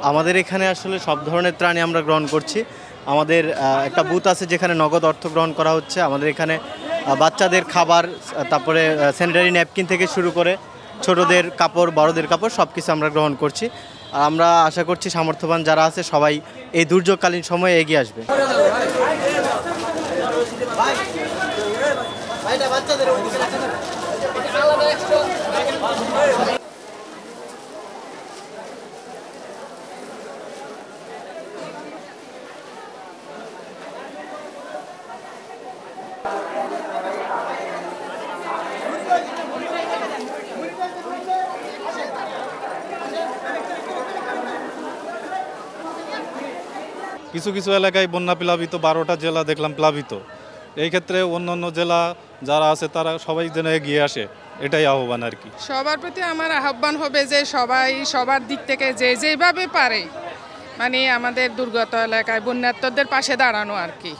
আমাদের এখানে আসলে সব ধরনের ত্রাণই আমরা গ্রহণ করছি। আমাদের একটা বুথ আছে যেখানে নগদ অর্থ গ্রহণ করা হচ্ছে। আমাদের এখানে বাচ্চাদের খাবার, তারপরে স্যানিটারি ন্যাপকিন থেকে শুরু করে ছোটদের কাপড়, বড়দের কাপড় সব কিছু আমরা গ্রহণ করছি। আর আমরা আশা করছি সামর্থ্যবান যারা আছে সবাই এই দুর্যোগকালীন সময়ে এগিয়ে আসবে। কিছু কিছু এলাকায় বন্যা প্লাবিত, 12টা জেলা দেখলাম প্লাবিত। এই ক্ষেত্রে অন্যান্য জেলা যারা আছে তারা সবাই যেন এগিয়ে আসে, এটাই আহ্বান আর কি। সবার প্রতি আমার আহ্বান হবে যে সবাই সবার দিক থেকে যে যেভাবে পারে মানে আমাদের দুর্গত এলাকায় বন্যার্তদের পাশে দাঁড়ানো আর কি।